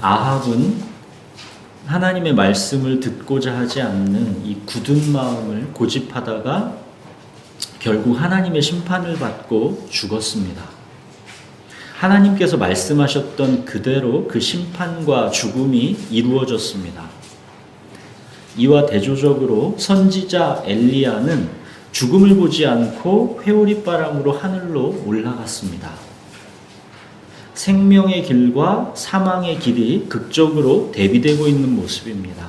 아합은 하나님의 말씀을 듣고자 하지 않는 이 굳은 마음을 고집하다가 결국 하나님의 심판을 받고 죽었습니다. 하나님께서 말씀하셨던 그대로 그 심판과 죽음이 이루어졌습니다. 이와 대조적으로 선지자 엘리야는 죽음을 보지 않고 회오리바람으로 하늘로 올라갔습니다. 생명의 길과 사망의 길이 극적으로 대비되고 있는 모습입니다.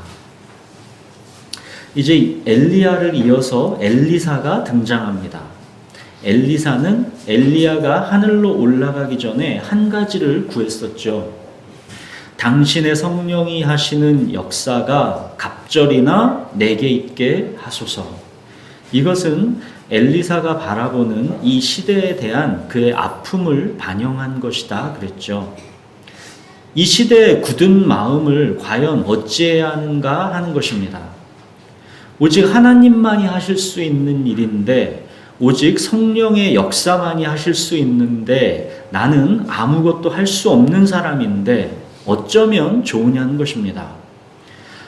이제 엘리야를 이어서 엘리사가 등장합니다. 엘리사는 엘리야가 하늘로 올라가기 전에 한 가지를 구했었죠. 당신의 성령이 하시는 역사가 갑절이나 내게 있게 하소서. 이것은 엘리사가 바라보는 이 시대에 대한 그의 아픔을 반영한 것이다 그랬죠. 이 시대의 굳은 마음을 과연 어찌해야 하는가 하는 것입니다. 오직 하나님만이 하실 수 있는 일인데, 오직 성령의 역사만이 하실 수 있는데 나는 아무것도 할 수 없는 사람인데 어쩌면 좋으냐는 것입니다.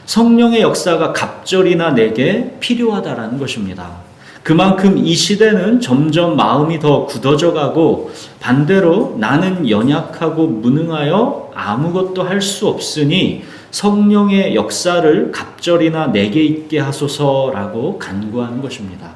성령의 역사가 갑절이나 내게 필요하다라는 것입니다. 그만큼 이 시대는 점점 마음이 더 굳어져 가고 반대로 나는 연약하고 무능하여 아무것도 할 수 없으니 성령의 역사를 갑절이나 내게 있게 하소서라고 간구하는 것입니다.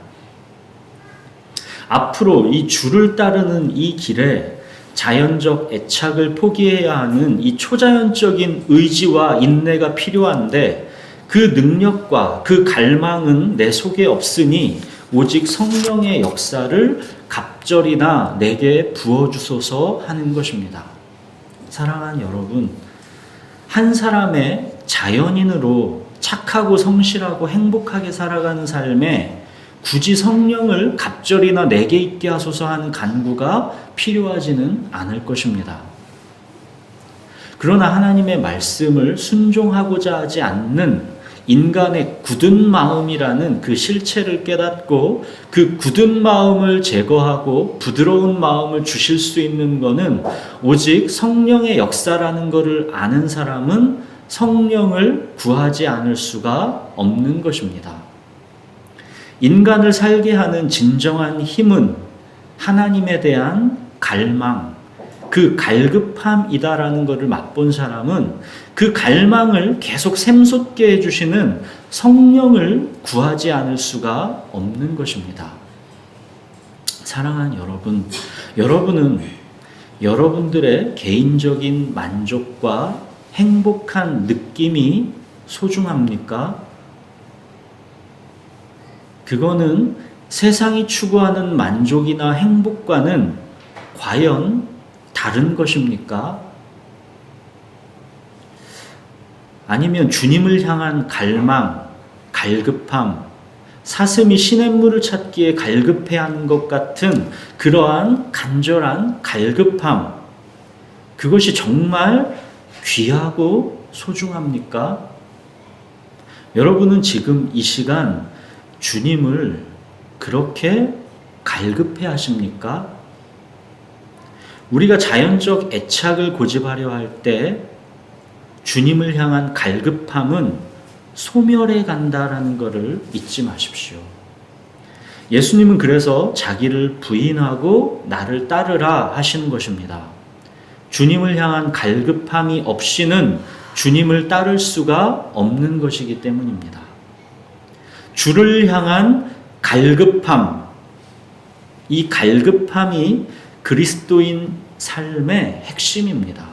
앞으로 이 주를 따르는 이 길에 자연적 애착을 포기해야 하는 이 초자연적인 의지와 인내가 필요한데 그 능력과 그 갈망은 내 속에 없으니 오직 성령의 역사를 갑절이나 내게 부어주소서 하는 것입니다. 사랑하는 여러분, 한 사람의 자연인으로 착하고 성실하고 행복하게 살아가는 삶에 굳이 성령을 갑절이나 내게 있게 하소서 하는 간구가 필요하지는 않을 것입니다. 그러나 하나님의 말씀을 순종하고자 하지 않는 인간의 굳은 마음이라는 그 실체를 깨닫고 그 굳은 마음을 제거하고 부드러운 마음을 주실 수 있는 것은 오직 성령의 역사라는 것을 아는 사람은 성령을 구하지 않을 수가 없는 것입니다. 인간을 살게 하는 진정한 힘은 하나님에 대한 갈망, 그 갈급함이다라는 것을 맛본 사람은 그 갈망을 계속 샘솟게 해주시는 성령을 구하지 않을 수가 없는 것입니다. 사랑하는 여러분, 여러분은 여러분들의 개인적인 만족과 행복한 느낌이 소중합니까? 그거는 세상이 추구하는 만족이나 행복과는 과연 다른 것입니까? 아니면 주님을 향한 갈망, 갈급함, 사슴이 시냇물을 찾기에 갈급해하는 것 같은 그러한 간절한 갈급함, 그것이 정말 귀하고 소중합니까? 여러분은 지금 이 시간 주님을 그렇게 갈급해 하십니까? 우리가 자연적 애착을 고집하려 할 때 주님을 향한 갈급함은 소멸해 간다라는 것을 잊지 마십시오. 예수님은 그래서 자기를 부인하고 나를 따르라 하시는 것입니다. 주님을 향한 갈급함이 없이는 주님을 따를 수가 없는 것이기 때문입니다. 주를 향한 갈급함, 이 갈급함이 그리스도인 삶의 핵심입니다.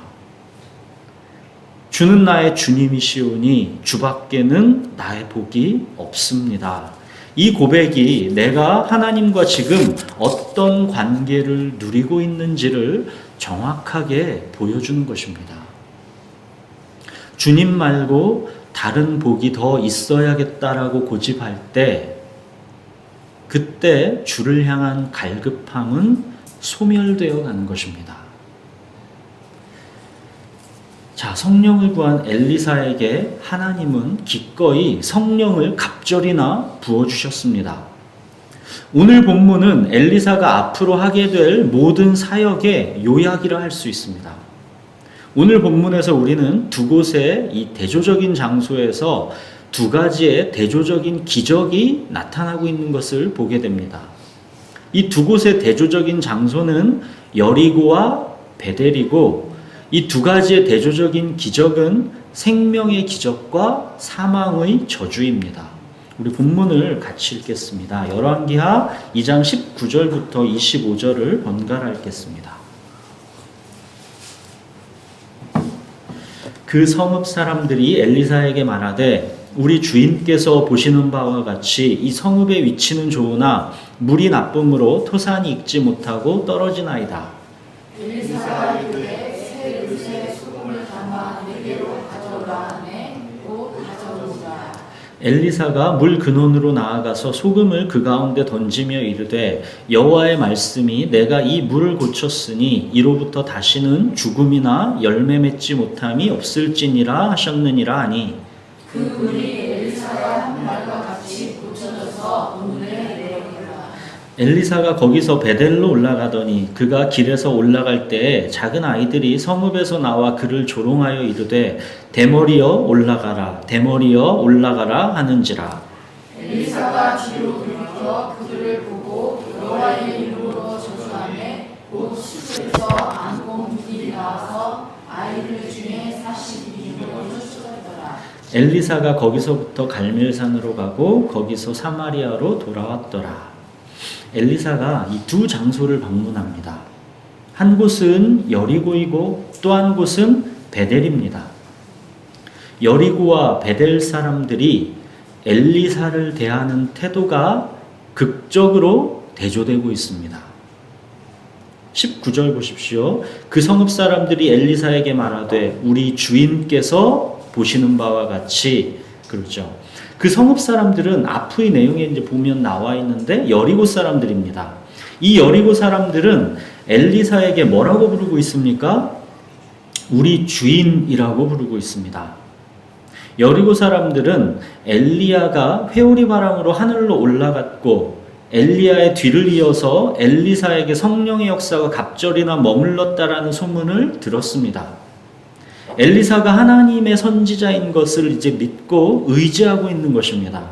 주는 나의 주님이시오니 주밖에는 나의 복이 없습니다. 이 고백이 내가 하나님과 지금 어떤 관계를 누리고 있는지를 정확하게 보여주는 것입니다. 주님 말고 다른 복이 더 있어야겠다라고 고집할 때 그때 주를 향한 갈급함은 소멸되어 가는 것입니다. 자, 성령을 구한 엘리사에게 하나님은 기꺼이 성령을 갑절이나 부어주셨습니다. 오늘 본문은 엘리사가 앞으로 하게 될 모든 사역의 요약이라 할 수 있습니다. 오늘 본문에서 우리는 두 곳의 이 대조적인 장소에서 두 가지의 대조적인 기적이 나타나고 있는 것을 보게 됩니다. 이 두 곳의 대조적인 장소는 여리고와 베델이고, 이 두 가지의 대조적인 기적은 생명의 기적과 사망의 저주입니다. 우리 본문을 같이 읽겠습니다. 열왕기하 2장 19절부터 25절을 번갈아 읽겠습니다. 그 성읍 사람들이 엘리사에게 말하되 우리 주인께서 보시는 바와 같이 이 성읍의 위치는 좋으나 물이 나쁨으로 토산이 익지 못하고 떨어지나이다. 엘리사가 이르되 새 그릇에 소금을 담아 네게로 가져오라 하매 곧 가져오니라. 엘리사가 물 근원으로 나아가서 소금을 그 가운데 던지며 이르되 여호와의 말씀이 내가 이 물을 고쳤으니 이로부터 다시는 죽음이나 열매 맺지 못함이 없을지니라 하셨느니라 하니 그 물이 엘리사가 한 말과 같이 고쳐져서 문에 내려오니라. 엘리사가 거기서 베델로 올라가더니 그가 길에서 올라갈 때에 작은 아이들이 성읍에서 나와 그를 조롱하여 이르되 대머리여 올라가라 대머리여 올라가라 하는지라. 엘리사가 뒤로 돌이켜 그들을 보고 여호와의 이름으로 저주하매 곧 시부에서 안공들이 나와서 아이들 중에 42명을 쫓아내더라. 엘리사가 거기서부터 갈멜산으로 가고 거기서 사마리아로 돌아왔더라. 엘리사가 이 두 장소를 방문합니다. 한 곳은 여리고이고 또 한 곳은 베델입니다. 여리고와 베델 사람들이 엘리사를 대하는 태도가 극적으로 대조되고 있습니다. 19절 보십시오. 그 성읍 사람들이 엘리사에게 말하되 우리 주인께서 보시는 바와 같이, 그렇죠. 그 성읍 사람들은 앞의 내용에 이제 보면 나와 있는데 여리고 사람들입니다. 이 여리고 사람들은 엘리사에게 뭐라고 부르고 있습니까? 우리 주인이라고 부르고 있습니다. 여리고 사람들은 엘리야가 회오리 바람으로 하늘로 올라갔고 엘리야의 뒤를 이어서 엘리사에게 성령의 역사가 갑절이나 머물렀다라는 소문을 들었습니다. 엘리사가 하나님의 선지자인 것을 이제 믿고 의지하고 있는 것입니다.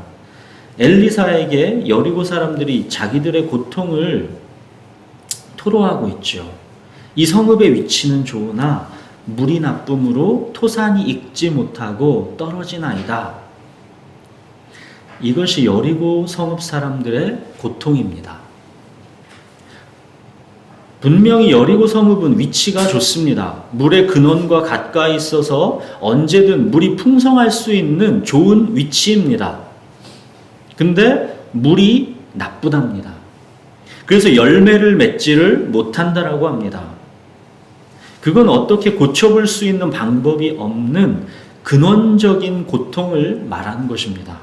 엘리사에게 여리고 사람들이 자기들의 고통을 토로하고 있죠. 이 성읍의 위치는 좋으나 물이 나쁨으로 토산이 익지 못하고 떨어지나이다. 이것이 여리고 성읍 사람들의 고통입니다. 분명히 여리고 성읍은 위치가 좋습니다. 물의 근원과 가까이 있어서 언제든 물이 풍성할 수 있는 좋은 위치입니다. 근데 물이 나쁘답니다. 그래서 열매를 맺지를 못한다라고 합니다. 그건 어떻게 고쳐볼 수 있는 방법이 없는 근원적인 고통을 말하는 것입니다.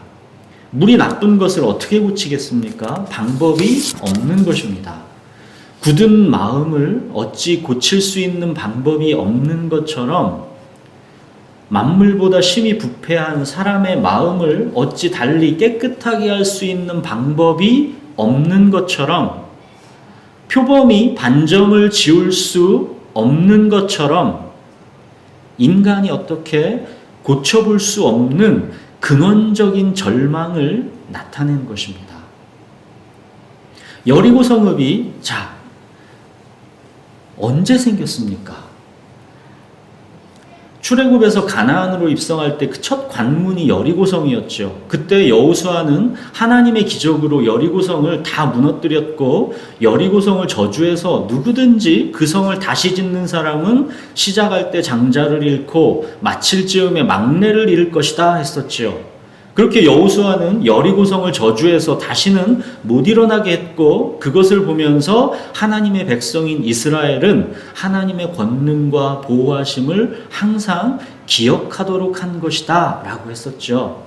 물이 나쁜 것을 어떻게 고치겠습니까? 방법이 없는 것입니다. 굳은 마음을 어찌 고칠 수 있는 방법이 없는 것처럼 만물보다 심히 부패한 사람의 마음을 어찌 달리 깨끗하게 할 수 있는 방법이 없는 것처럼 표범이 반점을 지울 수 없는 것처럼 인간이 어떻게 고쳐볼 수 없는 근원적인 절망을 나타낸 것입니다. 여리고 성읍이 언제 생겼습니까? 출애굽에서 가나안으로 입성할 때 그 첫 관문이 여리고성이었죠. 그때 여호수아는 하나님의 기적으로 여리고성을 다 무너뜨렸고 여리고성을 저주해서 누구든지 그 성을 다시 짓는 사람은 시작할 때 장자를 잃고 마칠 즈음에 막내를 잃을 것이다 했었지요. 그렇게 여호수아는 여리고성을 저주해서 다시는 못 일어나게 했고 그것을 보면서 하나님의 백성인 이스라엘은 하나님의 권능과 보호하심을 항상 기억하도록 한 것이다 라고 했었죠.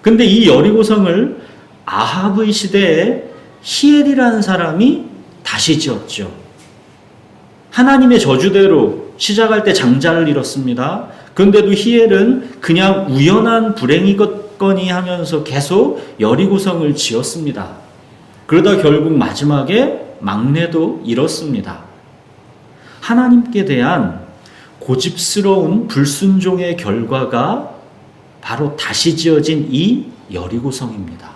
근데 이 여리고성을 아합의 시대에 히엘이라는 사람이 다시 지었죠. 하나님의 저주대로 시작할 때 장자를 잃었습니다. 그런데도 히엘은 그냥 우연한 불행이겠거니 하면서 계속 여리고성을 지었습니다. 그러다 결국 마지막에 막내도 잃었습니다. 하나님께 대한 고집스러운 불순종의 결과가 바로 다시 지어진 이 여리고성입니다.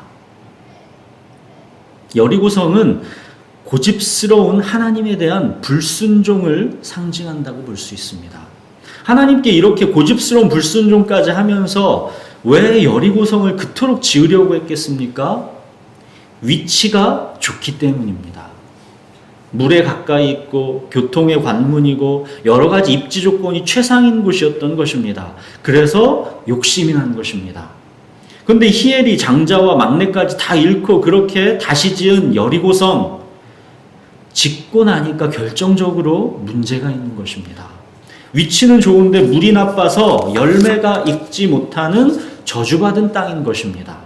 여리고성은 고집스러운 하나님에 대한 불순종을 상징한다고 볼 수 있습니다. 하나님께 이렇게 고집스러운 불순종까지 하면서 왜 여리고성을 그토록 지으려고 했겠습니까? 위치가 좋기 때문입니다. 물에 가까이 있고 교통의 관문이고 여러 가지 입지 조건이 최상인 곳이었던 것입니다. 그래서 욕심이 난 것입니다. 그런데 히엘이 장자와 막내까지 다 잃고 그렇게 다시 지은 여리고성, 짓고 나니까 결정적으로 문제가 있는 것입니다. 위치는 좋은데 물이 나빠서 열매가 익지 못하는 저주받은 땅인 것입니다.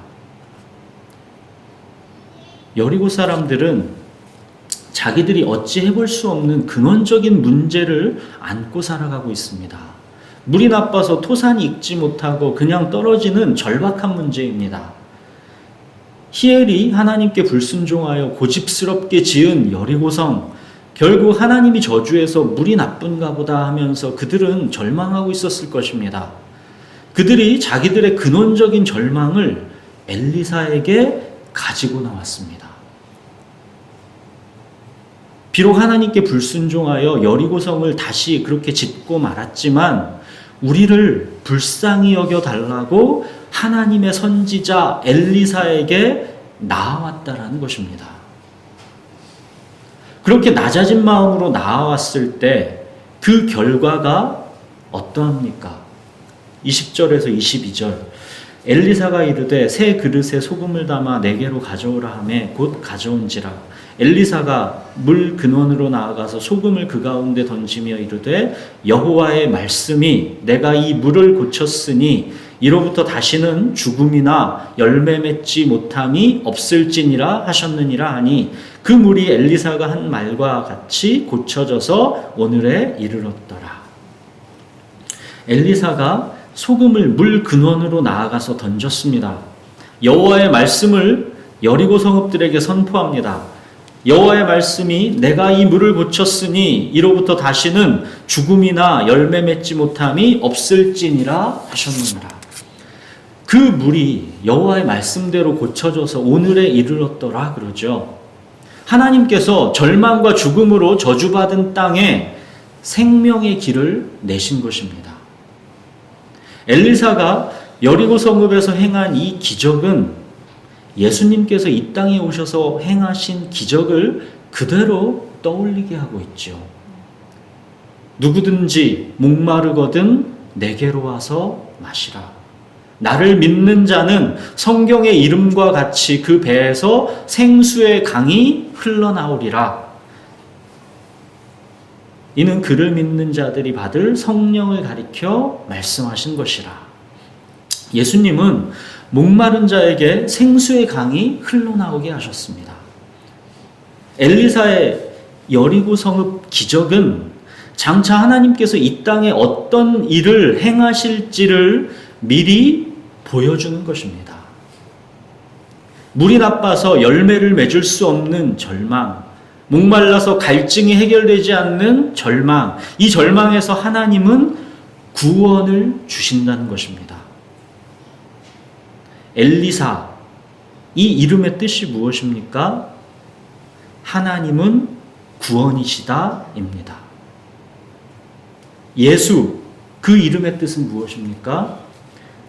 여리고 사람들은 자기들이 어찌 해볼 수 없는 근원적인 문제를 안고 살아가고 있습니다. 물이 나빠서 토산이 익지 못하고 그냥 떨어지는 절박한 문제입니다. 히엘이 하나님께 불순종하여 고집스럽게 지은 여리고성, 결국 하나님이 저주해서 물이 나쁜가 보다 하면서 그들은 절망하고 있었을 것입니다. 그들이 자기들의 근원적인 절망을 엘리사에게 가지고 나왔습니다. 비록 하나님께 불순종하여 여리고성을 다시 그렇게 짓고 말았지만 우리를 불쌍히 여겨 달라고 하나님의 선지자 엘리사에게 나아왔다라는 것입니다. 그렇게 낮아진 마음으로 나아왔을 때 그 결과가 어떠합니까? 20절에서 22절 엘리사가 이르되 새 그릇에 소금을 담아 내게로 가져오라 하매 곧 가져온지라. 엘리사가 물 근원으로 나아가서 소금을 그 가운데 던지며 이르되 여호와의 말씀이 내가 이 물을 고쳤으니 이로부터 다시는 죽음이나 열매 맺지 못함이 없을지니라 하셨느니라 하니 그 물이 엘리사가 한 말과 같이 고쳐져서 오늘에 이르렀더라. 엘리사가 소금을 물 근원으로 나아가서 던졌습니다. 여호와의 말씀을 여리고 성읍들에게 선포합니다. 여호와의 말씀이 내가 이 물을 고쳤으니 이로부터 다시는 죽음이나 열매 맺지 못함이 없을지니라 하셨느니라. 그 물이 여호와의 말씀대로 고쳐져서 오늘에 이르렀더라 그러죠. 하나님께서 절망과 죽음으로 저주받은 땅에 생명의 길을 내신 것입니다. 엘리사가 여리고 성읍에서 행한 이 기적은 예수님께서 이 땅에 오셔서 행하신 기적을 그대로 떠올리게 하고 있죠. 누구든지 목마르거든 내게로 와서 마시라. 나를 믿는 자는 성경의 이름과 같이 그 배에서 생수의 강이 흘러나오리라. 이는 그를 믿는 자들이 받을 성령을 가리켜 말씀하신 것이라. 예수님은 목마른 자에게 생수의 강이 흘러나오게 하셨습니다. 엘리사의 여리고 성읍 기적은 장차 하나님께서 이 땅에 어떤 일을 행하실지를 미리 보여주는 것입니다. 물이 나빠서 열매를 맺을 수 없는 절망, 목말라서 갈증이 해결되지 않는 절망, 이 절망에서 하나님은 구원을 주신다는 것입니다. 엘리사, 이 이름의 뜻이 무엇입니까? 하나님은 구원이시다입니다. 예수, 그 이름의 뜻은 무엇입니까?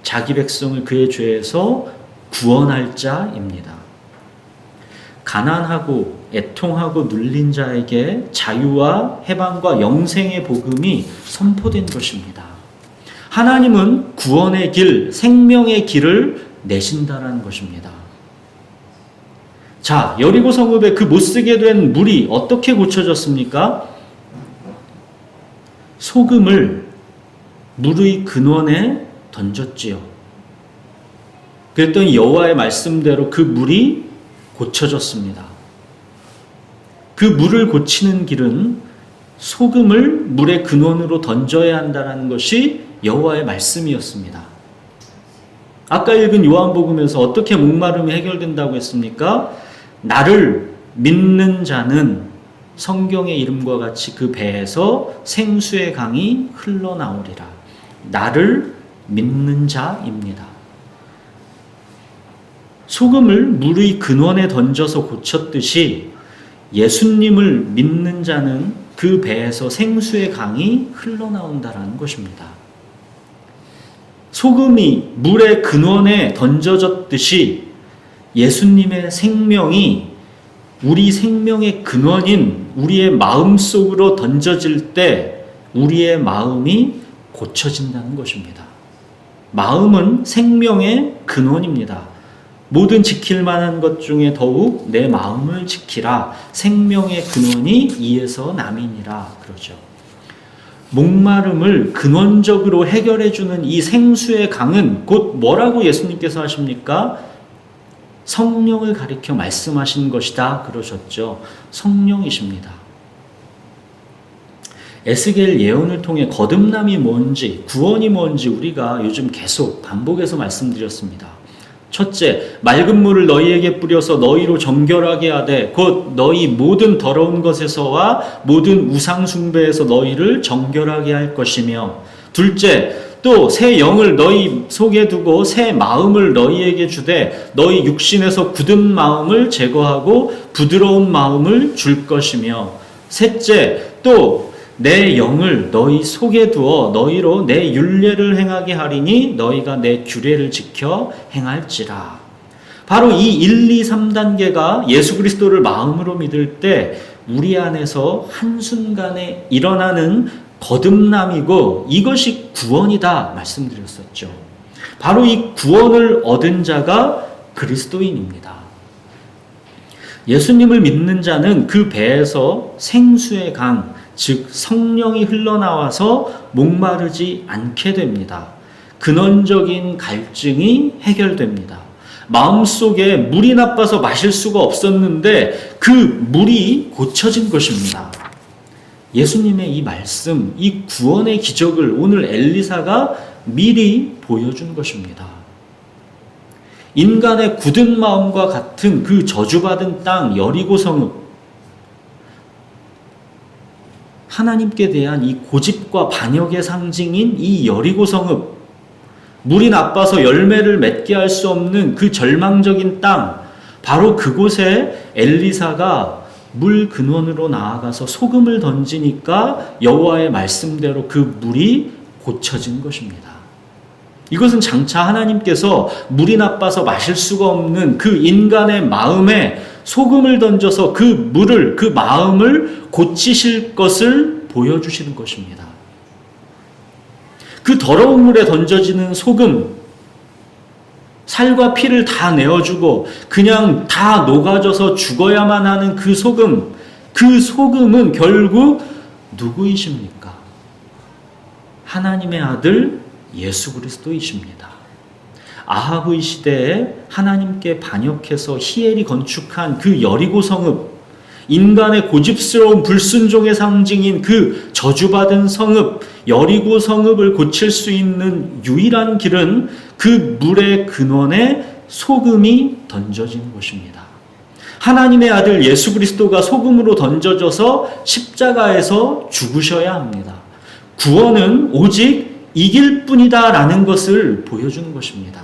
자기 백성을 그의 죄에서 구원할 자입니다. 가난하고 애통하고 눌린 자에게 자유와 해방과 영생의 복음이 선포된 것입니다. 하나님은 구원의 길, 생명의 길을 내신다라는 것입니다. 자, 여리고 성읍에 그 못쓰게 된 물이 어떻게 고쳐졌습니까? 소금을 물의 근원에 던졌지요. 그랬더니 여호와의 말씀대로 그 물이 고쳐졌습니다. 그 물을 고치는 길은 소금을 물의 근원으로 던져야 한다는 것이 여호와의 말씀이었습니다. 아까 읽은 요한복음에서 어떻게 목마름이 해결된다고 했습니까? 나를 믿는 자는 성경의 이름과 같이 그 배에서 생수의 강이 흘러나오리라. 나를 믿는 자입니다. 소금을 물의 근원에 던져서 고쳤듯이 예수님을 믿는 자는 그 배에서 생수의 강이 흘러나온다라는 것입니다. 소금이 물의 근원에 던져졌듯이 예수님의 생명이 우리 생명의 근원인 우리의 마음 속으로 던져질 때 우리의 마음이 고쳐진다는 것입니다. 마음은 생명의 근원입니다. 모든 지킬 만한 것 중에 더욱 내 마음을 지키라. 생명의 근원이 이에서 남이니라 그러죠. 목마름을 근원적으로 해결해주는 이 생수의 강은 곧 뭐라고 예수님께서 하십니까? 성령을 가리켜 말씀하신 것이다 그러셨죠. 성령이십니다. 에스겔 예언을 통해 거듭남이 뭔지, 구원이 뭔지 우리가 요즘 계속 반복해서 말씀드렸습니다. 첫째, 맑은 물을 너희에게 뿌려서 너희로 정결하게 하되 곧 너희 모든 더러운 것에서와 모든 우상 숭배에서 너희를 정결하게 할 것이며, 둘째, 또 새 영을 너희 속에 두고 새 마음을 너희에게 주되 너희 육신에서 굳은 마음을 제거하고 부드러운 마음을 줄 것이며, 셋째, 또 내 영을 너희 속에 두어 너희로 내 율례를 행하게 하리니 너희가 내 규례를 지켜 행할지라. 바로 이 1, 2, 3단계가 예수 그리스도를 마음으로 믿을 때 우리 안에서 한순간에 일어나는 거듭남이고 이것이 구원이다 말씀드렸었죠. 바로 이 구원을 얻은 자가 그리스도인입니다. 예수님을 믿는 자는 그 배에서 생수의 강, 즉 성령이 흘러나와서 목마르지 않게 됩니다. 근원적인 갈증이 해결됩니다. 마음속에 물이 나빠서 마실 수가 없었는데 그 물이 고쳐진 것입니다. 예수님의 이 말씀, 이 구원의 기적을 오늘 엘리사가 미리 보여준 것입니다. 인간의 굳은 마음과 같은 그 저주받은 땅 여리고 성읍, 하나님께 대한 이 고집과 반역의 상징인 이 여리고 성읍, 물이 나빠서 열매를 맺게 할 수 없는 그 절망적인 땅, 바로 그곳에 엘리사가 물 근원으로 나아가서 소금을 던지니까 여호와의 말씀대로 그 물이 고쳐진 것입니다. 이것은 장차 하나님께서 물이 나빠서 마실 수가 없는 그 인간의 마음에 소금을 던져서 그 물을, 그 마음을 고치실 것을 보여주시는 것입니다. 그 더러운 물에 던져지는 소금, 살과 피를 다 내어주고 그냥 다 녹아져서 죽어야만 하는 그 소금, 그 소금은 결국 누구이십니까? 하나님의 아들 예수 그리스도이십니다. 아합의 시대에 하나님께 반역해서 히엘이 건축한 그 여리고 성읍, 인간의 고집스러운 불순종의 상징인 그 저주받은 성읍, 여리고 성읍을 고칠 수 있는 유일한 길은 그 물의 근원에 소금이 던져진 것입니다. 하나님의 아들 예수 그리스도가 소금으로 던져져서 십자가에서 죽으셔야 합니다. 구원은 오직 이길 뿐이다 라는 것을 보여주는 것입니다.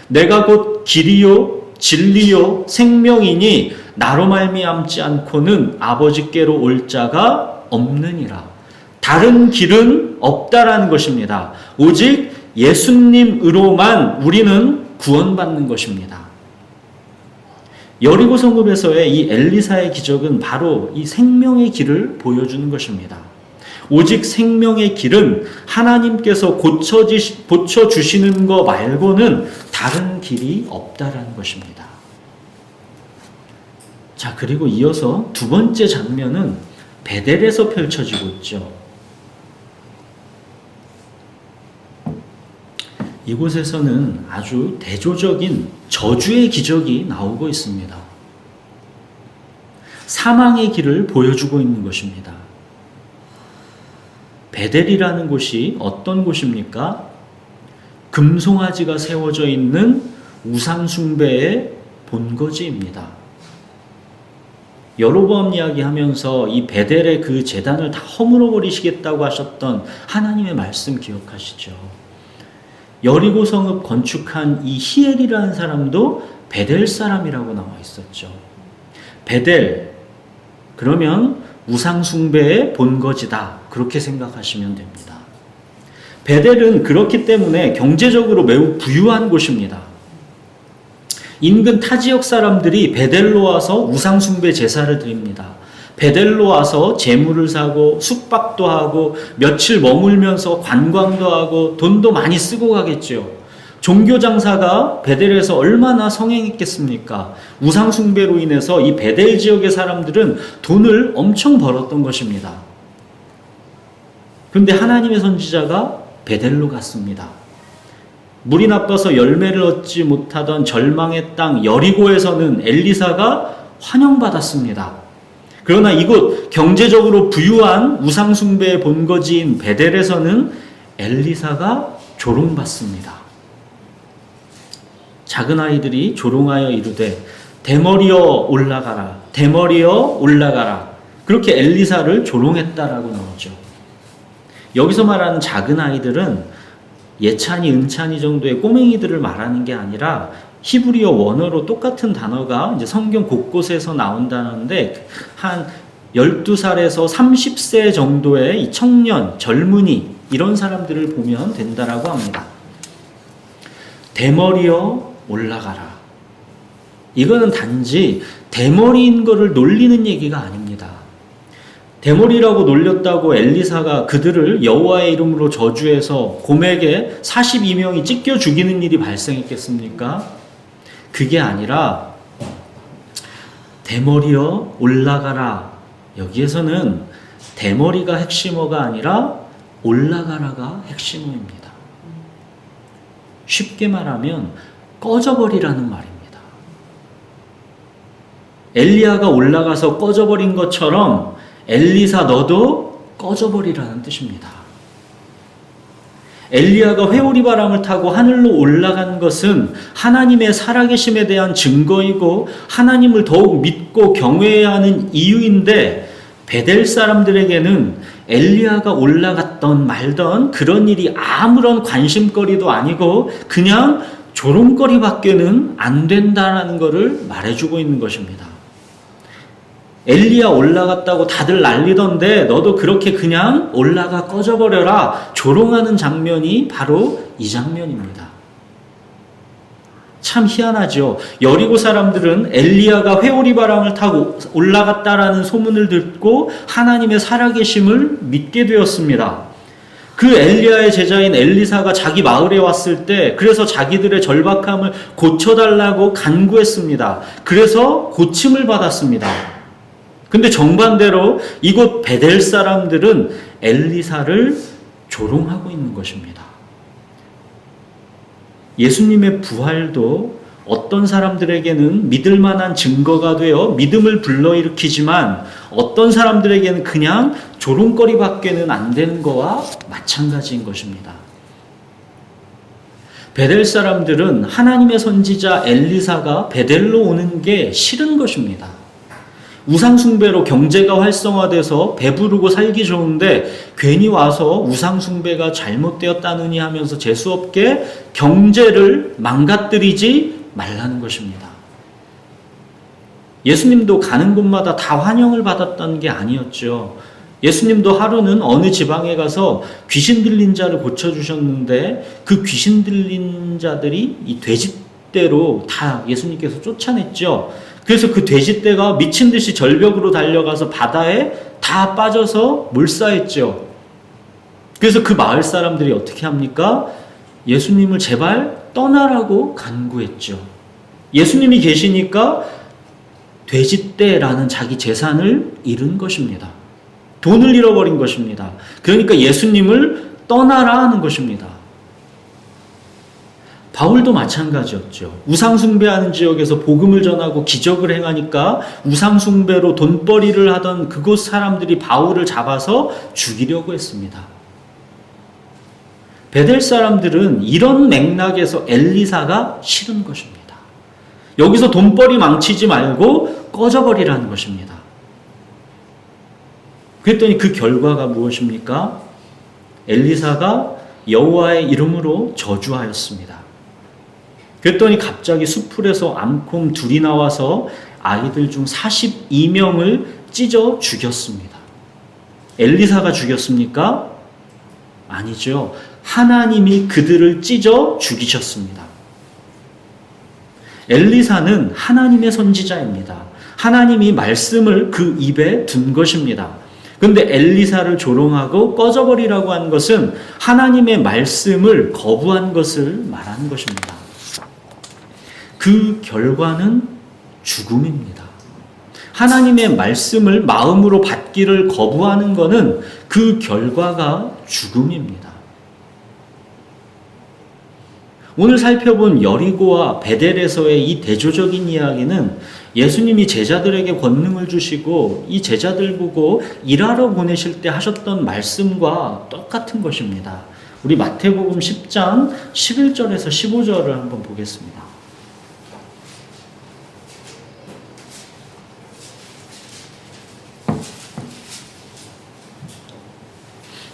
내가 곧 길이요 진리요 생명이니 나로 말미암지 않고는 아버지께로 올 자가 없느니라. 다른 길은 없다라는 것입니다. 오직 예수님으로만 우리는 구원받는 것입니다. 여리고 성읍에서의 이 엘리사의 기적은 바로 이 생명의 길을 보여주는 것입니다. 오직 생명의 길은 하나님께서 고쳐주시는 것 말고는 다른 길이 없다라는 것입니다. 자, 그리고 이어서 두 번째 장면은 베델에서 펼쳐지고 있죠. 이곳에서는 아주 대조적인 저주의 기적이 나오고 있습니다. 사망의 길을 보여주고 있는 것입니다. 베델이라는 곳이 어떤 곳입니까? 금송아지가 세워져 있는 우상숭배의 본거지입니다. 여로보암 이야기하면서 이 베델의 그 제단을 다 허물어 버리시겠다고 하셨던 하나님의 말씀 기억하시죠? 여리고 성읍 건축한 이 히엘이라는 사람도 베델 사람이라고 나와 있었죠. 베델, 그러면 우상 숭배의 본거지다, 그렇게 생각하시면 됩니다. 베델은 그렇기 때문에 경제적으로 매우 부유한 곳입니다. 인근 타 지역 사람들이 베델로 와서 우상 숭배 제사를 드립니다. 베델로 와서 재물을 사고 숙박도 하고 며칠 머물면서 관광도 하고 돈도 많이 쓰고 가겠죠. 종교 장사가 베델에서 얼마나 성행했겠습니까? 우상 숭배로 인해서 이 베델 지역의 사람들은 돈을 엄청 벌었던 것입니다. 그런데 하나님의 선지자가 베델로 갔습니다. 물이 나빠서 열매를 얻지 못하던 절망의 땅 여리고에서는 엘리사가 환영받았습니다. 그러나 이곳 경제적으로 부유한 우상 숭배의 본거지인 베델에서는 엘리사가 조롱받습니다. 작은 아이들이 조롱하여 이르되 대머리여 올라가라, 대머리여 올라가라, 그렇게 엘리사를 조롱했다라고 나오죠. 여기서 말하는 작은 아이들은 예찬이, 은찬이 정도의 꼬맹이들을 말하는 게 아니라 히브리어 원어로 똑같은 단어가 이제 성경 곳곳에서 나온다는데 한 12살에서 30세 정도의 이 청년, 젊은이 이런 사람들을 보면 된다라고 합니다. 대머리여 올라가라. 이거는 단지 대머리인 거를 놀리는 얘기가 아닙니다. 대머리라고 놀렸다고 엘리사가 그들을 여호와의 이름으로 저주해서 곰에게 42명이 찢겨 죽이는 일이 발생했겠습니까? 그게 아니라 대머리여 올라가라. 여기에서는 대머리가 핵심어가 아니라 올라가라가 핵심어입니다. 쉽게 말하면 꺼져버리라는 말입니다. 엘리야가 올라가서 꺼져버린 것처럼 엘리사 너도 꺼져버리라는 뜻입니다. 엘리야가 회오리 바람을 타고 하늘로 올라간 것은 하나님의 살아계심에 대한 증거이고 하나님을 더욱 믿고 경외해야 하는 이유인데 베델 사람들에게는 엘리야가 올라갔던 말던 그런 일이 아무런 관심거리도 아니고 그냥 조롱거리밖에는 안 된다라는 것을 말해주고 있는 것입니다. 엘리야 올라갔다고 다들 난리던데 너도 그렇게 그냥 올라가 꺼져버려라, 조롱하는 장면이 바로 이 장면입니다. 참 희한하죠. 여리고 사람들은 엘리야가 회오리 바람을 타고 올라갔다라는 소문을 듣고 하나님의 살아계심을 믿게 되었습니다. 그 엘리야의 제자인 엘리사가 자기 마을에 왔을 때 그래서 자기들의 절박함을 고쳐달라고 간구했습니다. 그래서 고침을 받았습니다. 근데 정반대로 이곳 베델 사람들은 엘리사를 조롱하고 있는 것입니다. 예수님의 부활도 어떤 사람들에게는 믿을 만한 증거가 되어 믿음을 불러일으키지만 어떤 사람들에게는 그냥 조롱거리밖에는 안 되는 거와 마찬가지인 것입니다. 베델 사람들은 하나님의 선지자 엘리사가 베델로 오는 게 싫은 것입니다. 우상숭배로 경제가 활성화돼서 배부르고 살기 좋은데 괜히 와서 우상숭배가 잘못되었다느니 하면서 재수없게 경제를 망가뜨리지 말라는 것입니다. 예수님도 가는 곳마다 다 환영을 받았던 게 아니었죠. 예수님도 하루는 어느 지방에 가서 귀신 들린 자를 고쳐주셨는데 그 귀신 들린 자들이 이 돼지떼로 다 예수님께서 쫓아냈죠. 그래서 그 돼지떼가 미친 듯이 절벽으로 달려가서 바다에 다 빠져서 몰사했죠. 그래서 그 마을 사람들이 어떻게 합니까? 예수님을 제발 떠나라고 간구했죠. 예수님이 계시니까 돼지떼라는 자기 재산을 잃은 것입니다. 돈을 잃어버린 것입니다. 그러니까 예수님을 떠나라 하는 것입니다. 바울도 마찬가지였죠. 우상숭배하는 지역에서 복음을 전하고 기적을 행하니까 우상숭배로 돈벌이를 하던 그곳 사람들이 바울을 잡아서 죽이려고 했습니다. 베델 사람들은 이런 맥락에서 엘리사가 싫은 것입니다. 여기서 돈벌이 망치지 말고 꺼져버리라는 것입니다. 그랬더니 그 결과가 무엇입니까? 엘리사가 여호와의 이름으로 저주하였습니다. 그랬더니 갑자기 수풀에서 암곰 둘이 나와서 아이들 중 42명을 찢어 죽였습니다. 엘리사가 죽였습니까? 아니죠. 하나님이 그들을 찢어 죽이셨습니다. 엘리사는 하나님의 선지자입니다. 하나님이 말씀을 그 입에 둔 것입니다. 그런데 엘리사를 조롱하고 꺼져버리라고 한 것은 하나님의 말씀을 거부한 것을 말하는 것입니다. 그 결과는 죽음입니다. 하나님의 말씀을 마음으로 받기를 거부하는 것은 그 결과가 죽음입니다. 오늘 살펴본 여리고와 베델에서의 이 대조적인 이야기는 예수님이 제자들에게 권능을 주시고 이 제자들 보고 일하러 보내실 때 하셨던 말씀과 똑같은 것입니다. 우리 마태복음 10장 11절에서 15절을 한번 보겠습니다.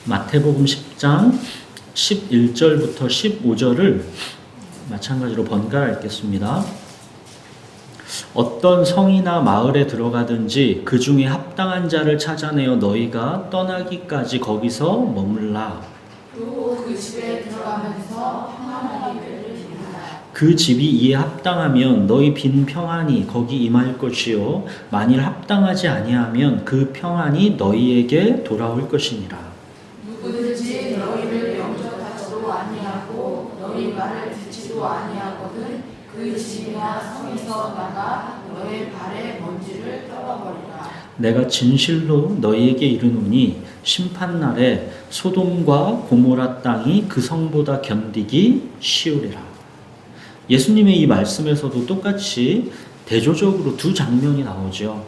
마태복음 10장 11절부터 15절을 마찬가지로 번갈아 읽겠습니다. 어떤 성이나 마을에 들어가든지 그 중에 합당한 자를 찾아내어 너희가 떠나기까지 거기서 머물라. 또 그 집에 들어가면서 평안하기를 빌라. 그 집이 이에 합당하면 너희 빈 평안이 거기 임할 것이요 만일 합당하지 아니하면 그 평안이 너희에게 돌아올 것이니라. 누구든지 너희를 영접하지도 아니하고 너희 말을 듣지도 아니하거든 그 집이나 성에서 나가 너의 발의 먼지를 떨어버리라. 내가 진실로 너희에게 이르노니 심판날에 소돔과 고모라 땅이 그 성보다 견디기 쉬우리라. 예수님의 이 말씀에서도 똑같이 대조적으로 두 장면이 나오죠.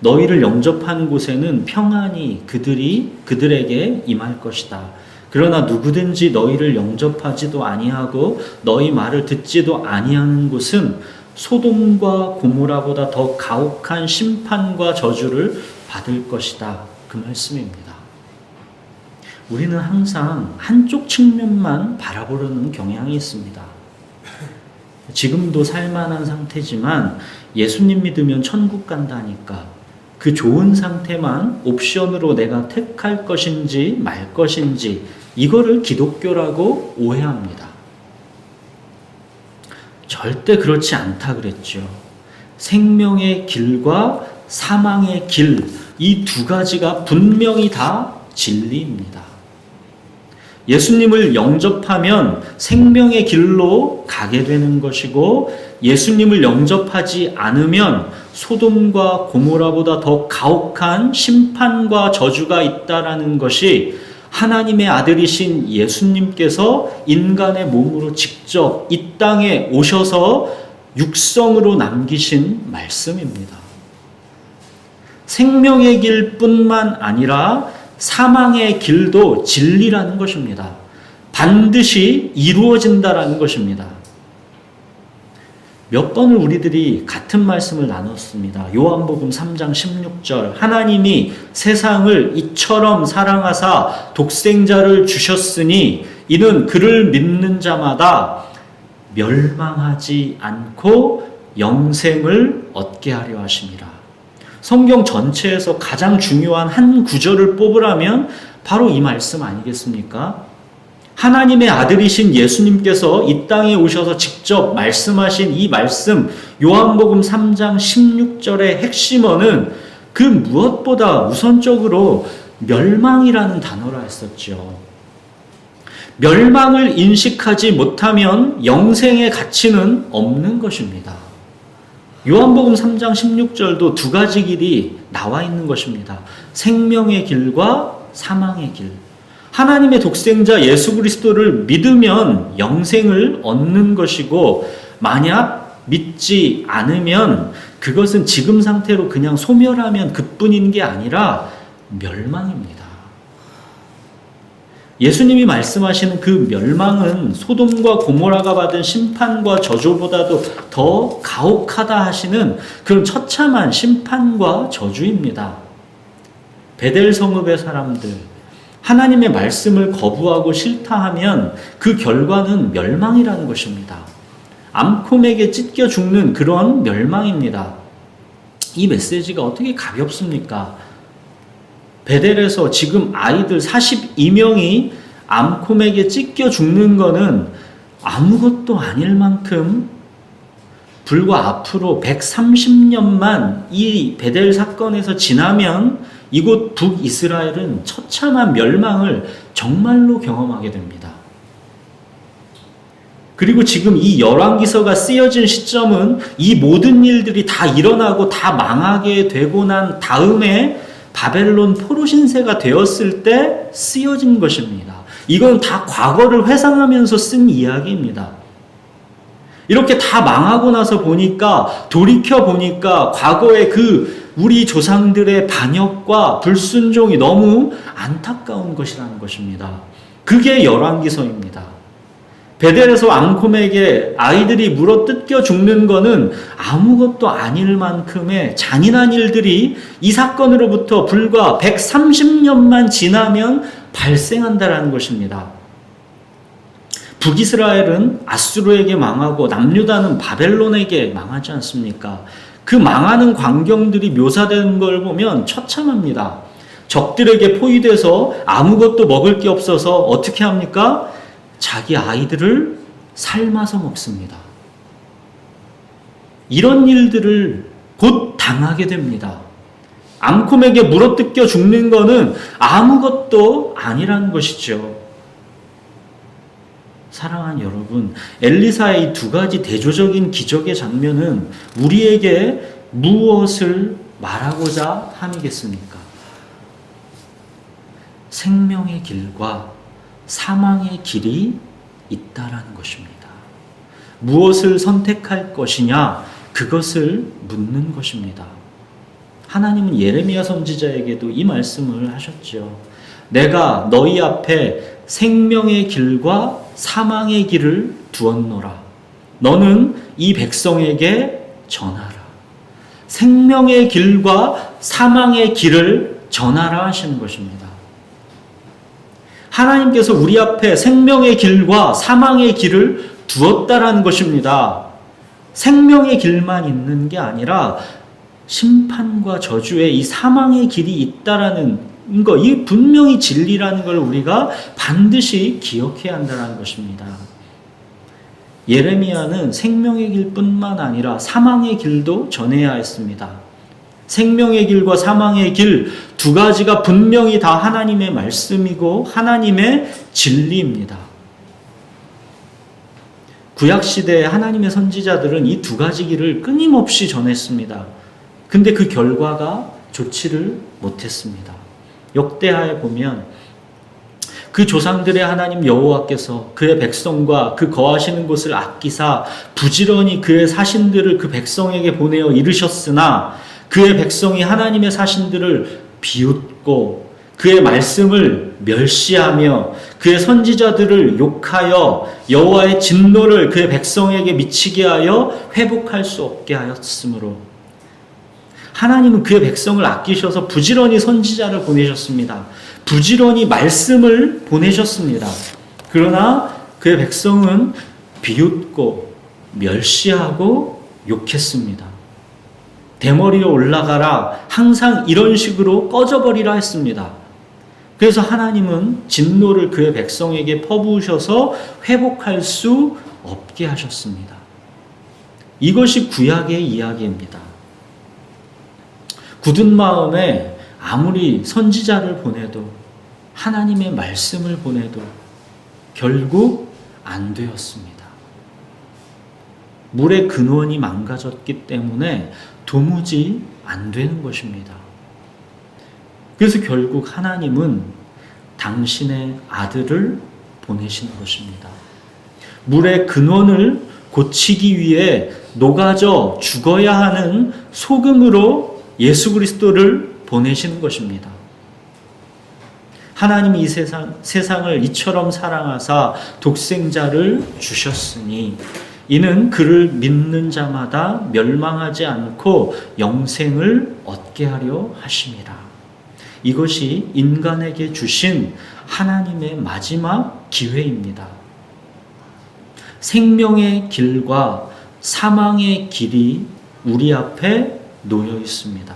너희를 영접하는 곳에는 평안이 그들에게 임할 것이다. 그러나 누구든지 너희를 영접하지도 아니하고 너희 말을 듣지도 아니하는 곳은 소돔과 고모라보다 더 가혹한 심판과 저주를 받을 것이다. 그 말씀입니다. 우리는 항상 한쪽 측면만 바라보려는 경향이 있습니다. 지금도 살만한 상태지만 예수님 믿으면 천국 간다니까 그 좋은 상태만 옵션으로 내가 택할 것인지 말 것인지 이거를 기독교라고 오해합니다. 절대 그렇지 않다 그랬죠. 생명의 길과 사망의 길, 이 두 가지가 분명히 다 진리입니다. 예수님을 영접하면 생명의 길로 가게 되는 것이고 예수님을 영접하지 않으면 소돔과 고모라보다 더 가혹한 심판과 저주가 있다라는 것이 하나님의 아들이신 예수님께서 인간의 몸으로 직접 이 땅에 오셔서 육성으로 남기신 말씀입니다. 생명의 길뿐만 아니라 사망의 길도 진리라는 것입니다. 반드시 이루어진다라는 것입니다. 몇 번을 우리들이 같은 말씀을 나눴습니다. 요한복음 3장 16절 하나님이 세상을 이처럼 사랑하사 독생자를 주셨으니 이는 그를 믿는 자마다 멸망하지 않고 영생을 얻게 하려 하심이라. 성경 전체에서 가장 중요한 한 구절을 뽑으라면 바로 이 말씀 아니겠습니까? 하나님의 아들이신 예수님께서 이 땅에 오셔서 직접 말씀하신 이 말씀 요한복음 3장 16절의 핵심어는 그 무엇보다 우선적으로 멸망이라는 단어라 했었죠. 멸망을 인식하지 못하면 영생의 가치는 없는 것입니다. 요한복음 3장 16절도 두 가지 길이 나와 있는 것입니다. 생명의 길과 사망의 길. 하나님의 독생자 예수 그리스도를 믿으면 영생을 얻는 것이고 만약 믿지 않으면 그것은 지금 상태로 그냥 소멸하면 그뿐인 게 아니라 멸망입니다. 예수님이 말씀하시는 그 멸망은 소돔과 고모라가 받은 심판과 저주보다도 더 가혹하다 하시는 그런 처참한 심판과 저주입니다. 베델 성읍의 사람들, 하나님의 말씀을 거부하고 싫다 하면 그 결과는 멸망이라는 것입니다. 암콤에게 찢겨 죽는 그런 멸망입니다. 이 메시지가 어떻게 가볍습니까? 베델에서 지금 아이들 42명이 암콤에게 찢겨 죽는 것은 아무것도 아닐 만큼 불과 앞으로 130년만 이 베델 사건에서 지나면 이곳 북이스라엘은 처참한 멸망을 정말로 경험하게 됩니다. 그리고 지금 이 열왕기서가 쓰여진 시점은 이 모든 일들이 다 일어나고 다 망하게 되고 난 다음에 바벨론 포로 신세가 되었을 때 쓰여진 것입니다. 이건 다 과거를 회상하면서 쓴 이야기입니다. 이렇게 다 망하고 나서 보니까, 돌이켜 보니까 과거의 그 우리 조상들의 반역과 불순종이 너무 안타까운 것이라는 것입니다. 그게 열왕기서입니다. 베델에서 암콤에게 아이들이 물어뜯겨 죽는 것은 아무것도 아닐 만큼의 잔인한 일들이 이 사건으로부터 불과 130년만 지나면 발생한다라는 것입니다. 북이스라엘은 아수르에게 망하고 남유다는 바벨론에게 망하지 않습니까? 그 망하는 광경들이 묘사되는 걸 보면 처참합니다. 적들에게 포위돼서 아무것도 먹을 게 없어서 어떻게 합니까? 자기 아이들을 삶아서 먹습니다. 이런 일들을 곧 당하게 됩니다. 암콤에게 물어뜯겨 죽는 것은 아무것도 아니라는 것이죠. 사랑하는 여러분, 엘리사의 이 두 가지 대조적인 기적의 장면은 우리에게 무엇을 말하고자 함이겠습니까? 생명의 길과 사망의 길이 있다라는 것입니다. 무엇을 선택할 것이냐, 그것을 묻는 것입니다. 하나님은 예레미야 선지자에게도 이 말씀을 하셨죠. 내가 너희 앞에 생명의 길과 사망의 길을 두었노라. 너는 이 백성에게 전하라. 생명의 길과 사망의 길을 전하라 하시는 것입니다. 하나님께서 우리 앞에 생명의 길과 사망의 길을 두었다라는 것입니다. 생명의 길만 있는 게 아니라 심판과 저주의 이 사망의 길이 있다라는 것, 이 분명히 진리라는 걸 우리가 반드시 기억해야 한다는 것입니다. 예레미야는 생명의 길뿐만 아니라 사망의 길도 전해야 했습니다. 생명의 길과 사망의 길 두 가지가 분명히 다 하나님의 말씀이고 하나님의 진리입니다. 구약시대에 하나님의 선지자들은 이 두 가지 길을 끊임없이 전했습니다. 근데 그 결과가 좋지를 못했습니다. 역대하에 보면 그 조상들의 하나님 여호와께서 그의 백성과 그 거하시는 곳을 아끼사 부지런히 그의 사신들을 그 백성에게 보내어 이르셨으나 그의 백성이 하나님의 사신들을 비웃고 그의 말씀을 멸시하며 그의 선지자들을 욕하여 여호와의 진노를 그의 백성에게 미치게 하여 회복할 수 없게 하였으므로 하나님은 그의 백성을 아끼셔서 부지런히 선지자를 보내셨습니다. 부지런히 말씀을 보내셨습니다. 그러나 그의 백성은 비웃고 멸시하고 욕했습니다. 대머리로 올라가라, 항상 이런 식으로 꺼져버리라 했습니다. 그래서 하나님은 진노를 그의 백성에게 퍼부으셔서 회복할 수 없게 하셨습니다. 이것이 구약의 이야기입니다. 굳은 마음에 아무리 선지자를 보내도 하나님의 말씀을 보내도 결국 안 되었습니다. 물의 근원이 망가졌기 때문에 도무지 안 되는 것입니다. 그래서 결국 하나님은 당신의 아들을 보내신 것입니다. 물의 근원을 고치기 위해 녹아져 죽어야 하는 소금으로 예수 그리스도를 보내시는 것입니다. 하나님이 이 세상을 이처럼 사랑하사 독생자를 주셨으니 이는 그를 믿는 자마다 멸망하지 않고 영생을 얻게 하려 하심이라. 이것이 인간에게 주신 하나님의 마지막 기회입니다. 생명의 길과 사망의 길이 우리 앞에 놓여 있습니다.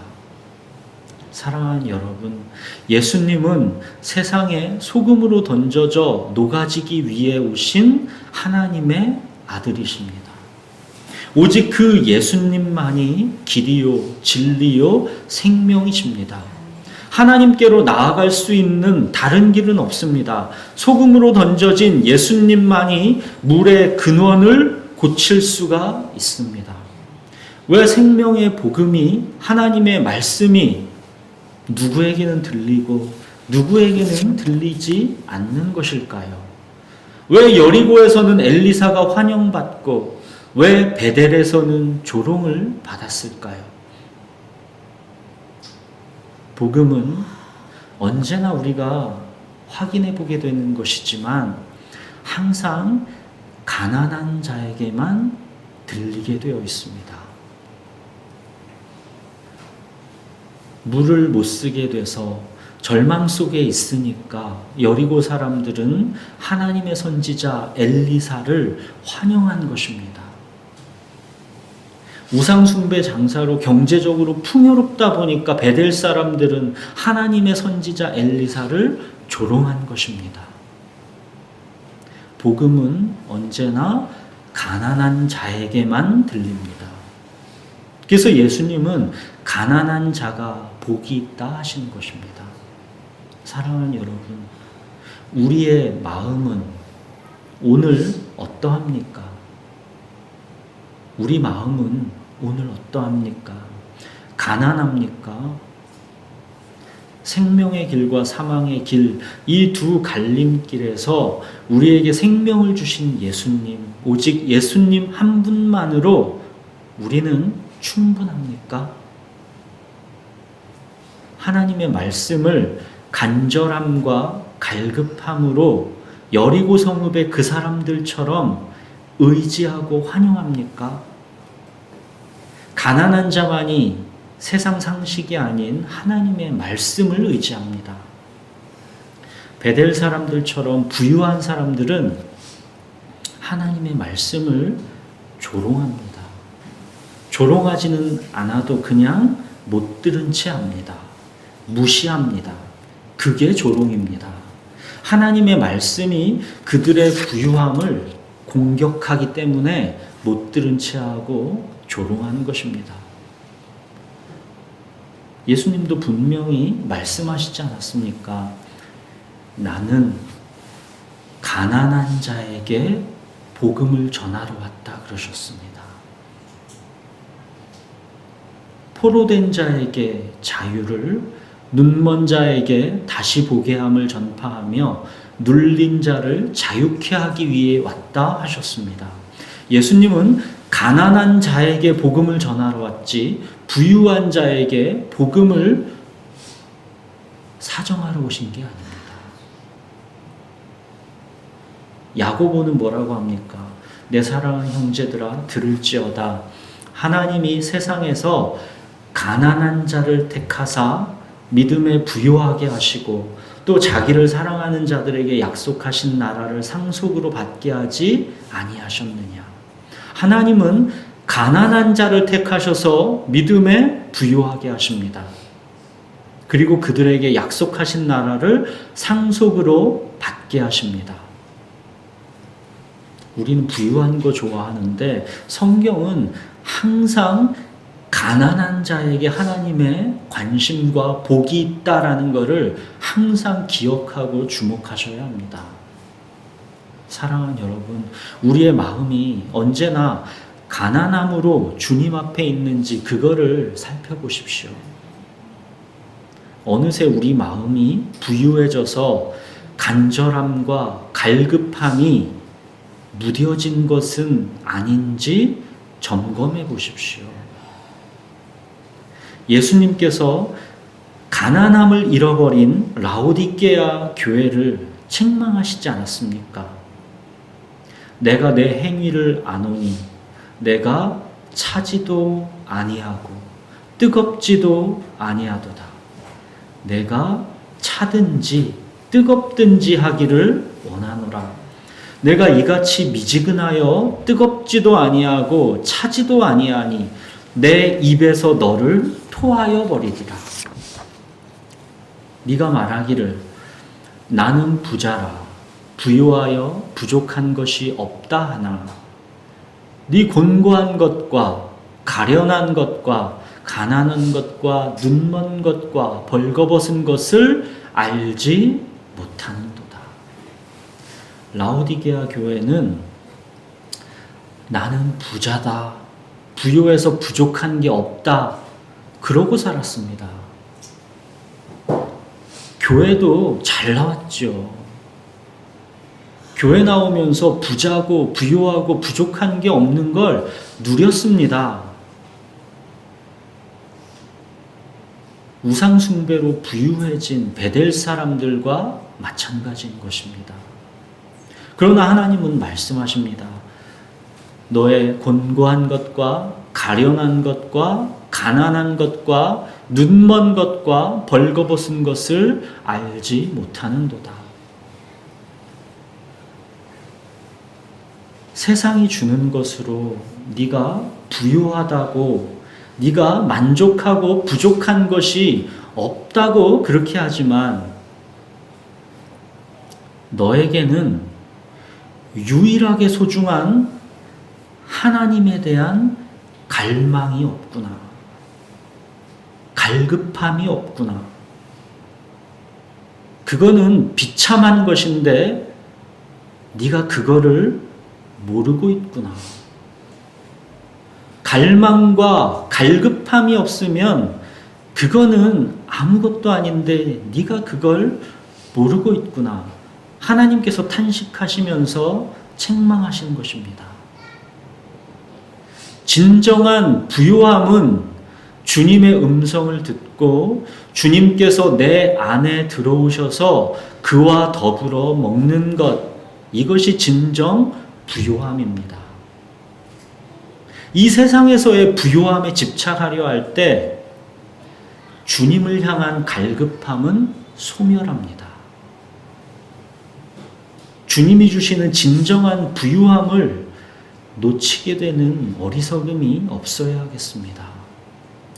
사랑하는 여러분, 예수님은 세상에 소금으로 던져져 녹아지기 위해 오신 하나님의 아들이십니다. 오직 그 예수님만이 길이요, 진리요, 생명이십니다. 하나님께로 나아갈 수 있는 다른 길은 없습니다. 소금으로 던져진 예수님만이 물의 근원을 고칠 수가 있습니다. 왜 생명의 복음이, 하나님의 말씀이 누구에게는 들리고 누구에게는 들리지 않는 것일까요? 왜 여리고에서는 엘리사가 환영받고 왜 베델에서는 조롱을 받았을까요? 복음은 언제나 우리가 확인해 보게 되는 것이지만 항상 가난한 자에게만 들리게 되어 있습니다. 물을 못 쓰게 돼서 절망 속에 있으니까 여리고 사람들은 하나님의 선지자 엘리사를 환영한 것입니다. 우상숭배 장사로 경제적으로 풍요롭다 보니까 베델 사람들은 하나님의 선지자 엘리사를 조롱한 것입니다. 복음은 언제나 가난한 자에게만 들립니다. 그래서 예수님은 가난한 자가 복이 있다 하시는 것입니다. 사랑하는 여러분, 우리의 마음은 오늘 어떠합니까? 우리 마음은 오늘 어떠합니까? 가난합니까? 생명의 길과 사망의 길, 이 두 갈림길에서 우리에게 생명을 주신 예수님, 오직 예수님 한 분만으로 우리는 충분합니까? 하나님의 말씀을 간절함과 갈급함으로 여리고 성읍의 그 사람들처럼 의지하고 환영합니까? 가난한 자만이 세상 상식이 아닌 하나님의 말씀을 의지합니다. 베델 사람들처럼 부유한 사람들은 하나님의 말씀을 조롱합니다. 조롱하지는 않아도 그냥 못 들은 채 합니다. 무시합니다. 그게 조롱입니다. 하나님의 말씀이 그들의 부유함을 공격하기 때문에 못 들은 채 하고 조롱하는 것입니다. 예수님도 분명히 말씀하시지 않았습니까? 나는 가난한 자에게 복음을 전하러 왔다 그러셨습니다. 포로된 자에게 자유를, 눈먼 자에게 다시 보게 함을 전파하며 눌린 자를 자유케 하기 위해 왔다 하셨습니다. 예수님은 가난한 자에게 복음을 전하러 왔지 부유한 자에게 복음을 사정하러 오신 게 아닙니다. 야고보는 뭐라고 합니까? 내 사랑하는 형제들아 들을지어다. 하나님이 세상에서 가난한 자를 택하사 믿음에 부요하게 하시고 또 자기를 사랑하는 자들에게 약속하신 나라를 상속으로 받게 하지 아니하셨느냐. 하나님은 가난한 자를 택하셔서 믿음에 부요하게 하십니다. 그리고 그들에게 약속하신 나라를 상속으로 받게 하십니다. 우리는 부유한 거 좋아하는데 성경은 항상 가난한 자에게 하나님의 관심과 복이 있다라는 것을 항상 기억하고 주목하셔야 합니다. 사랑하는 여러분, 우리의 마음이 언제나 가난함으로 주님 앞에 있는지 그거를 살펴보십시오. 어느새 우리 마음이 부유해져서 간절함과 갈급함이 무뎌진 것은 아닌지 점검해 보십시오. 예수님께서 가난함을 잃어버린 라오디게아 교회를 책망하시지 않았습니까? 내가 내 행위를 아노니 내가 차지도 아니하고 뜨겁지도 아니하도다. 내가 차든지 뜨겁든지 하기를 원하노라. 내가 이같이 미지근하여 뜨겁지도 아니하고 차지도 아니하니 내 입에서 너를 토하여 버리리라. 네가 말하기를 나는 부자라 부요하여 부족한 것이 없다 하나 네 곤고한 것과 가련한 것과 가난한 것과 눈먼 것과 벌거벗은 것을 알지 못하는도다. 라오디게아 교회는 나는 부자다, 부요해서 부족한 게 없다, 그러고 살았습니다. 교회도 잘 나왔죠. 교회 나오면서 부자고 부요하고 부족한 게 없는 걸 누렸습니다. 우상숭배로 부유해진 베델 사람들과 마찬가지인 것입니다. 그러나 하나님은 말씀하십니다. 너의 곤고한 것과 가련한 것과 가난한 것과 눈먼 것과 벌거벗은 것을 알지 못하는도다. 세상이 주는 것으로 네가 부유하다고, 네가 만족하고 부족한 것이 없다고 그렇게 하지만 너에게는 유일하게 소중한 하나님에 대한 갈망이 없구나. 갈급함이 없구나. 그거는 비참한 것인데 네가 그거를 모르고 있구나. 갈망과 갈급함이 없으면 그거는 아무것도 아닌데 네가 그걸 모르고 있구나. 하나님께서 탄식하시면서 책망하시는 것입니다. 진정한 부요함은 주님의 음성을 듣고 주님께서 내 안에 들어오셔서 그와 더불어 먹는 것, 이것이 진정 부요함입니다. 이 세상에서의 부요함에 집착하려 할 때 주님을 향한 갈급함은 소멸합니다. 주님이 주시는 진정한 부유함을 놓치게 되는 어리석음이 없어야 하겠습니다.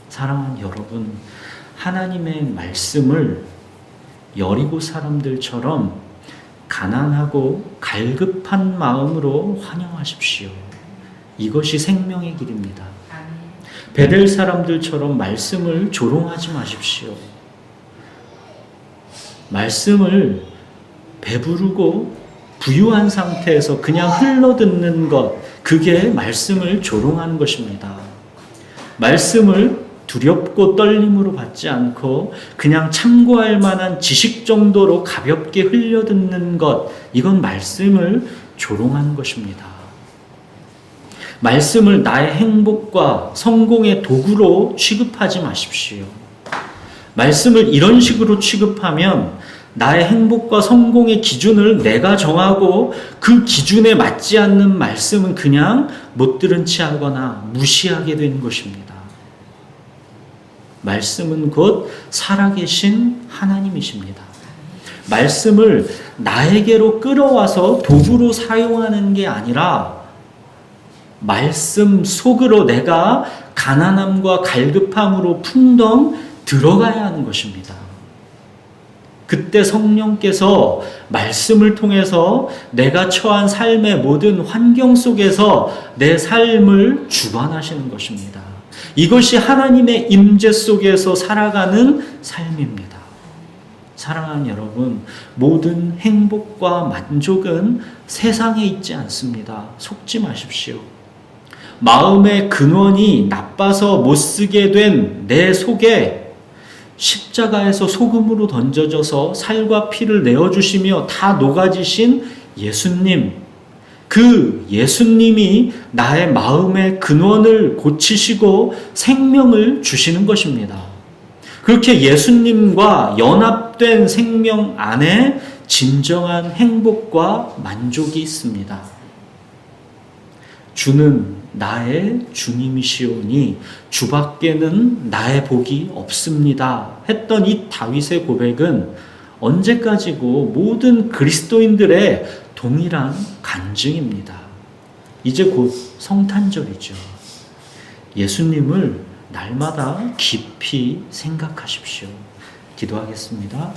사랑하는 여러분, 하나님의 말씀을 여리고 사람들처럼 가난하고 갈급한 마음으로 환영하십시오. 이것이 생명의 길입니다. 베델 사람들처럼 말씀을 조롱하지 마십시오. 말씀을 배부르고 부유한 상태에서 그냥 흘러듣는 것, 그게 말씀을 조롱하는 것입니다. 말씀을 두렵고 떨림으로 받지 않고 그냥 참고할 만한 지식 정도로 가볍게 흘려듣는 것, 이건 말씀을 조롱하는 것입니다. 말씀을 나의 행복과 성공의 도구로 취급하지 마십시오. 말씀을 이런 식으로 취급하면 나의 행복과 성공의 기준을 내가 정하고 그 기준에 맞지 않는 말씀은 그냥 못 들은 채 하거나 무시하게 되는 것입니다. 말씀은 곧 살아계신 하나님이십니다. 말씀을 나에게로 끌어와서 도구로 사용하는 게 아니라 말씀 속으로 내가 가난함과 갈급함으로 풍덩 들어가야 하는 것입니다. 그때 성령께서 말씀을 통해서 내가 처한 삶의 모든 환경 속에서 내 삶을 주관하시는 것입니다. 이것이 하나님의 임재 속에서 살아가는 삶입니다. 사랑하는 여러분, 모든 행복과 만족은 세상에 있지 않습니다. 속지 마십시오. 마음의 근원이 나빠서 못쓰게 된 내 속에 십자가에서 소금으로 던져져서 살과 피를 내어주시며 다 녹아지신 예수님, 그 예수님이 나의 마음의 근원을 고치시고 생명을 주시는 것입니다. 그렇게 예수님과 연합된 생명 안에 진정한 행복과 만족이 있습니다. 주는 나의 주님이시오니 주밖에는 나의 복이 없습니다 했던 이 다윗의 고백은 언제까지고 모든 그리스도인들의 동일한 간증입니다. 이제 곧 성탄절이죠. 예수님을 날마다 깊이 생각하십시오. 기도하겠습니다.